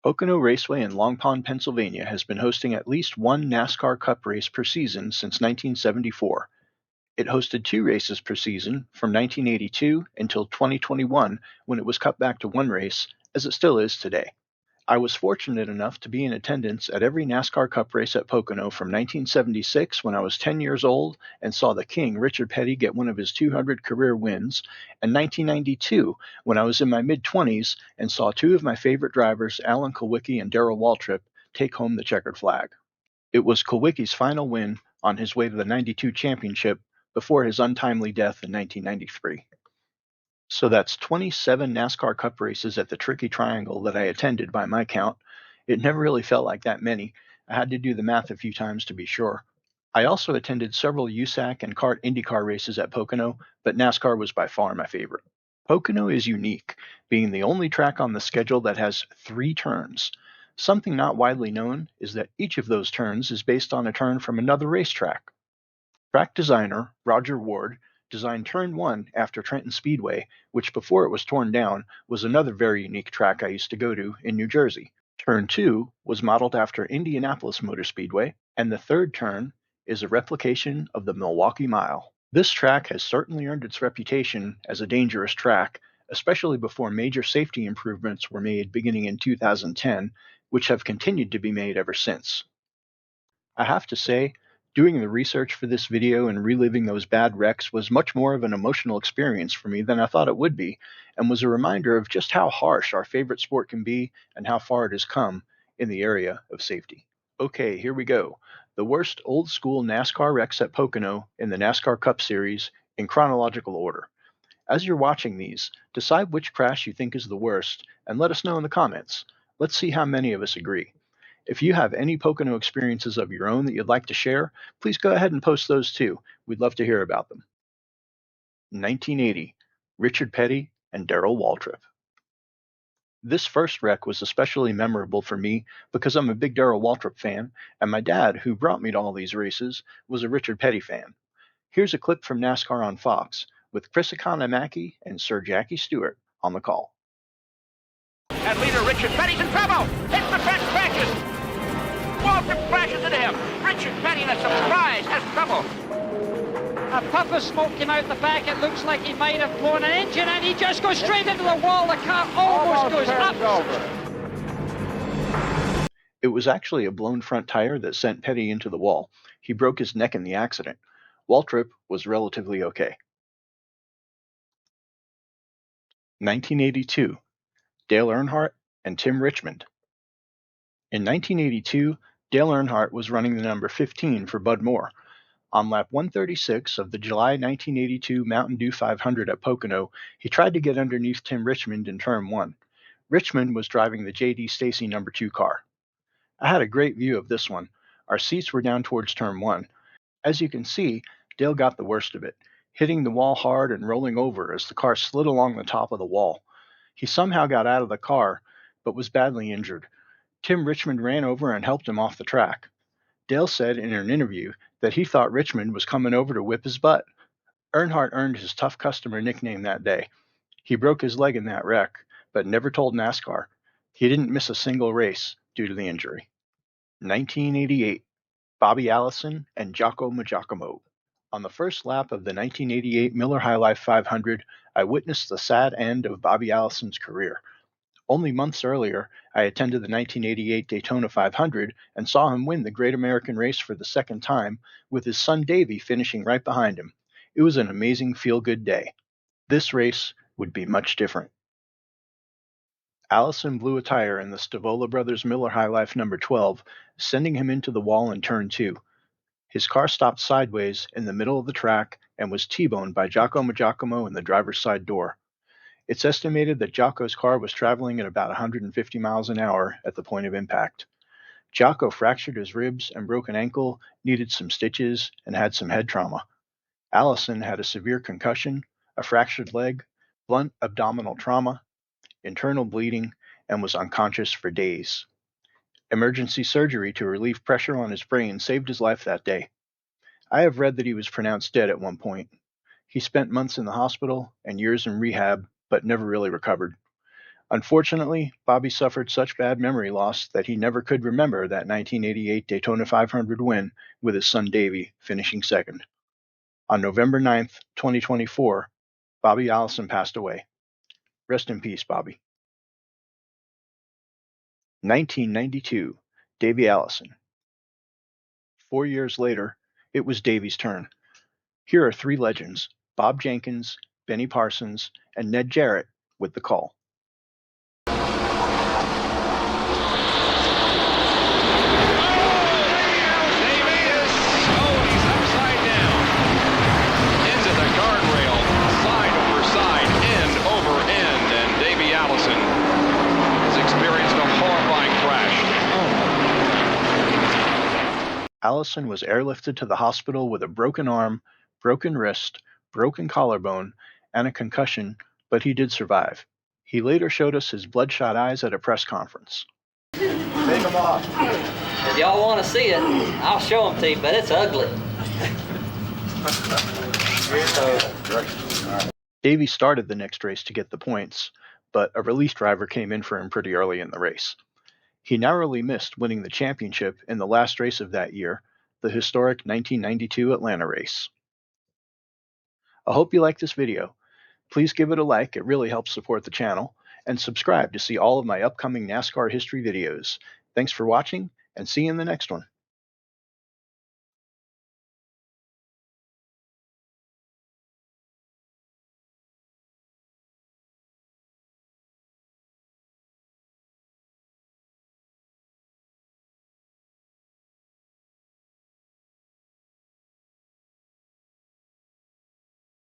Pocono Raceway in Long Pond, Pennsylvania has been hosting at least one NASCAR Cup race per season since 1974. It hosted two races per season from 1982 until 2021 when it was cut back to one race, as it still is today. I was fortunate enough to be in attendance at every NASCAR Cup race at Pocono from 1976 when I was 10 years old and saw the King, Richard Petty, get one of his 200 career wins, and 1992 when I was in my mid-20s and saw two of my favorite drivers, Alan Kulwicki and Darrell Waltrip, take home the checkered flag. It was Kulwicki's final win on his way to the '92 championship before his untimely death in 1993. So that's 27 NASCAR Cup races at the Tricky Triangle that I attended by my count. It never really felt like that many. I had to do the math a few times to be sure. I also attended several USAC and kart IndyCar races at Pocono, but NASCAR was by far my favorite. Pocono is unique, being the only track on the schedule that has 3 turns. Something not widely known is that each of those turns is based on a turn from another racetrack. Track designer Rodger Ward designed Turn 1 after Trenton Speedway, which before it was torn down was another very unique track I used to go to in New Jersey. Turn 2 was modeled after Indianapolis Motor Speedway, and the third turn is a replication of the Milwaukee Mile. This track has certainly earned its reputation as a dangerous track, especially before major safety improvements were made beginning in 2010, which have continued to be made ever since. I have to say, doing the research for this video and reliving those bad wrecks was much more of an emotional experience for me than I thought it would be, and was a reminder of just how harsh our favorite sport can be and how far it has come in the area of safety. Okay, here we go. The worst old school NASCAR wrecks at Pocono in the NASCAR Cup Series in chronological order. As you're watching these, decide which crash you think is the worst and let us know in the comments. Let's see how many of us agree. If you have any Pocono experiences of your own that you'd like to share, please go ahead and post those too. We'd love to hear about them. 1980, Richard Petty and Darrell Waltrip. This first wreck was especially memorable for me because I'm a big Darrell Waltrip fan, and my dad, who brought me to all these races, was a Richard Petty fan. Here's a clip from NASCAR on Fox with Chris Economaki and Sir Jackie Stewart on the call. And leader Richard Petty's in trouble. Hits the fence, crashes. Waltrip crashes into him. Richard Petty, in a surprise, has trouble. A puff of smoke came out the back. It looks like he might have blown an engine, and he just goes straight into the wall. The car almost goes up. It was actually a blown front tire that sent Petty into the wall. He broke his neck in the accident. Waltrip was relatively okay. 1982, Dale Earnhardt and Tim Richmond. In 1982, Dale Earnhardt was running the number 15 for Bud Moore. On lap 136 of the July 1982 Mountain Dew 500 at Pocono, he tried to get underneath Tim Richmond in Turn 1. Richmond was driving the J.D. Stacy number 2 car. I had a great view of this one. Our seats were down towards Turn 1. As you can see, Dale got the worst of it, hitting the wall hard and rolling over as the car slid along the top of the wall. He somehow got out of the car, but was badly injured. Tim Richmond ran over and helped him off the track. Dale said in an interview that he thought Richmond was coming over to whip his butt. Earnhardt earned his tough customer nickname that day. He broke his leg in that wreck, but never told NASCAR. He didn't miss a single race due to the injury. 1988, Bobby Allison and Giacomo Giacomo. On the first lap of the 1988 Miller High Life 500, I witnessed the sad end of Bobby Allison's career. Only months earlier, I attended the 1988 Daytona 500 and saw him win the Great American Race for the second time, with his son Davey finishing right behind him. It was an amazing feel-good day. This race would be much different. Allison blew a tire in the Stavola Brothers Miller High Life number 12, sending him into the wall in Turn 2. His car stopped sideways in the middle of the track and was T-boned by Giacomo Giacomo in the driver's side door. It's estimated that Jocko's car was traveling at about 150 miles an hour at the point of impact. Jocko fractured his ribs and broke an ankle, needed some stitches, and had some head trauma. Allison had a severe concussion, a fractured leg, blunt abdominal trauma, internal bleeding, and was unconscious for days. Emergency surgery to relieve pressure on his brain saved his life that day. I have read that he was pronounced dead at one point. He spent months in the hospital and years in rehab, but never really recovered. Unfortunately, Bobby suffered such bad memory loss that he never could remember that 1988 Daytona 500 win with his son Davey finishing second. On November 9th, 2024, Bobby Allison passed away. Rest in peace, Bobby. 1992, Davey Allison. 4 years later, it was Davey's turn. Here are three legends, Bob Jenkins, Benny Parsons, and Ned Jarrett, with the call. Allison was airlifted to the hospital with a broken arm, broken wrist, broken collarbone, and a concussion, but he did survive. He later showed us his bloodshot eyes at a press conference. Take them off. If y'all want to see it, I'll show them to you, but it's ugly. Davey started the next race to get the points, but a release driver came in for him pretty early in the race. He narrowly missed winning the championship in the last race of that year, the historic 1992 Atlanta race. I hope you like this video. Please give it a like, it really helps support the channel, and subscribe to see all of my upcoming NASCAR history videos. Thanks for watching, and see you in the next one.